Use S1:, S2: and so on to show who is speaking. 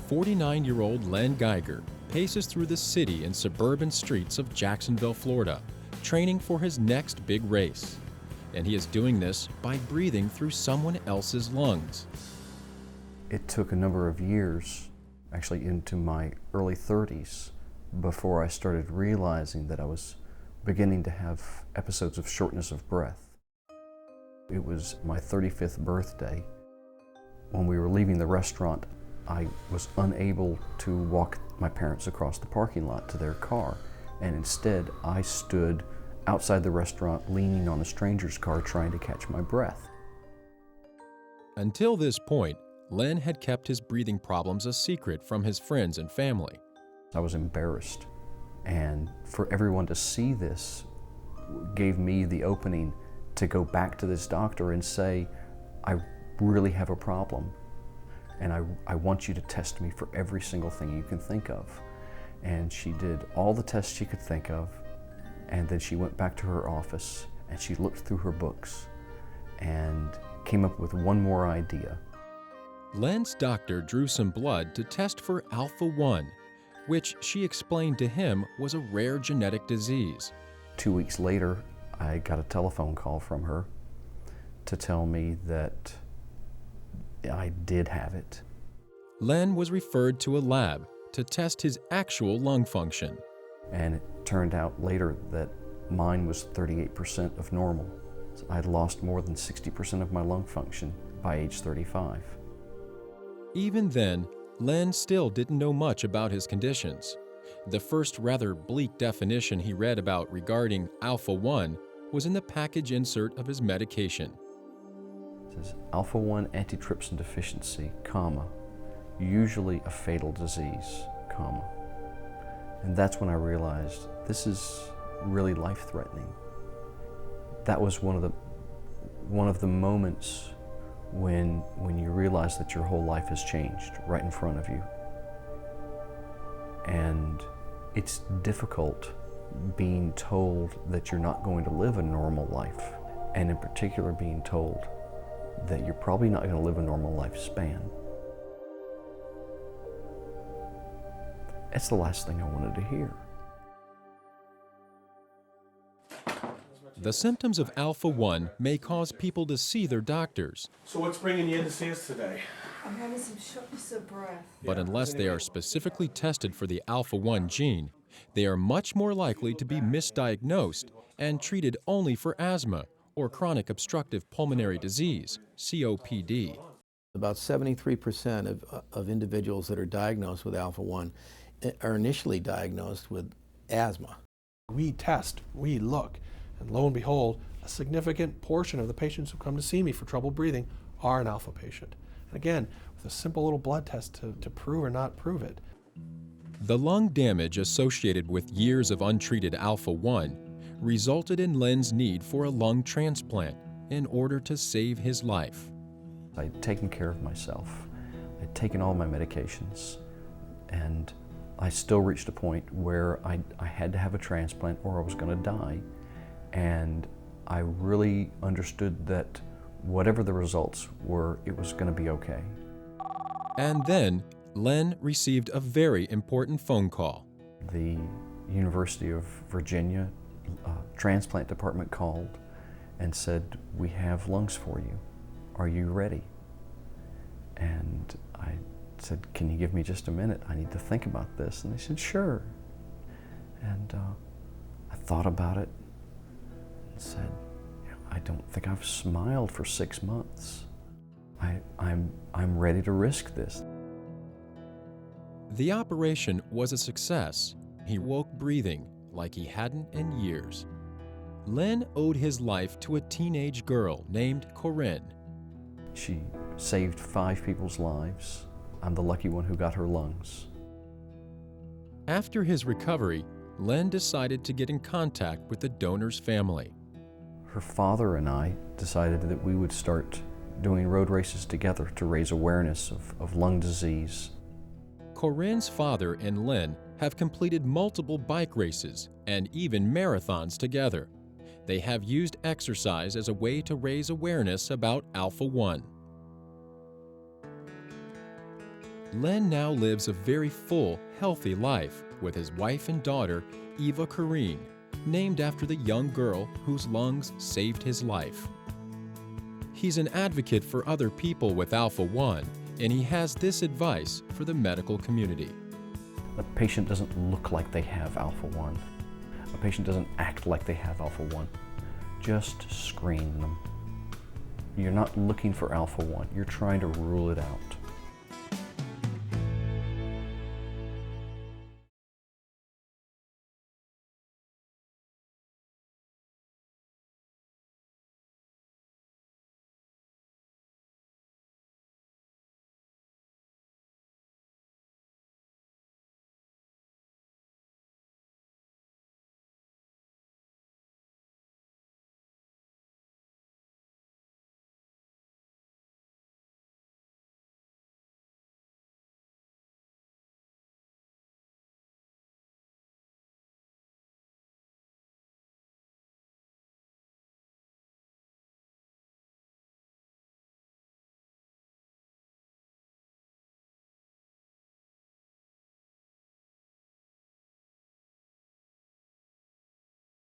S1: 49-year-old Len Geiger paces through the city and suburban streets of Jacksonville, Florida, training for his next big race. And he is doing this by breathing through someone else's lungs.
S2: It took a number of years, actually into my early 30s, before I started realizing that I was beginning to have episodes of shortness of breath. It was my 35th birthday. When we were leaving the restaurant, I was unable to walk my parents across the parking lot to their car, and instead I stood outside the restaurant leaning on a stranger's car trying to catch my breath.
S1: Until this point, Len had kept his breathing problems a secret from his friends and family.
S2: I was embarrassed, and for everyone to see this gave me the opening to go back to this doctor and say, I really have a problem, and I want you to test me for every single thing you can think of. And she did all the tests she could think of, and then she went back to her office and she looked through her books and came up with one more idea.
S1: Len's doctor drew some blood to test for Alpha-1, which she explained to him was a rare genetic disease.
S2: 2 weeks later, I got a telephone call from her to tell me that I did have it.
S1: Len was referred to a lab to test his actual lung function.
S2: And it turned out later that mine was 38% of normal. So I'd lost more than 60% of my lung function by age 35.
S1: Even then, Len still didn't know much about his conditions. The first rather bleak definition he read about regarding Alpha-1 was in the package insert of his medication.
S2: It says Alpha-1 Antitrypsin deficiency, comma, usually a fatal disease, comma. And that's when I realized this is really life-threatening. That was one of the moments when you realize that your whole life has changed right in front of you. And it's difficult being told that you're not going to live a normal life, and in particular being told that you're probably not going to live a normal lifespan. It's the last thing I wanted to hear.
S1: The symptoms of Alpha-1 may cause people to see their doctors.
S3: So what's bringing you in to see us today?
S4: I'm having some shortness of breath.
S1: But unless they are specifically tested for the Alpha-1 gene, they are much more likely to be misdiagnosed and treated only for asthma or chronic obstructive pulmonary disease, COPD.
S5: About 73% of individuals that are diagnosed with Alpha-1 are initially diagnosed with asthma.
S3: We test, we look, and lo and behold, a significant portion of the patients who come to see me for trouble breathing are an alpha patient. And again, with a simple little blood test to prove or not prove it.
S1: The lung damage associated with years of untreated Alpha-1 resulted in Len's need for a lung transplant in order to save his life.
S2: I'd taken care of myself. I'd taken all my medications, and I still reached a point where I had to have a transplant or I was going to die. And I really understood that whatever the results were, it was going to be okay.
S1: And then Len received a very important phone call.
S2: The University of Virginia transplant department called and said, "We have lungs for you. Are you ready?" And I said, "Can you give me just a minute? I need to think about this." And they said, "Sure." And I thought about it and said, "I don't think I've smiled for 6 months. I'm ready to risk this."
S1: The operation was a success. He woke breathing like he hadn't in years. Len owed his life to a teenage girl named Corinne.
S2: She saved 5 people's lives. I'm the lucky one who got her lungs.
S1: After his recovery, Len decided to get in contact with the donor's family.
S2: Her father and I decided that we would start doing road races together to raise awareness of lung disease.
S1: Corinne's father and Len have completed multiple bike races and even marathons together. They have used exercise as a way to raise awareness about Alpha-1. Len now lives a very full, healthy life with his wife and daughter, Eva Kareen, named after the young girl whose lungs saved his life. He's an advocate for other people with Alpha-1, and he has this advice for the medical community.
S2: A patient doesn't look like they have Alpha-1. A patient doesn't act like they have Alpha-1. Just screen them. You're not looking for Alpha-1. You're trying to rule it out.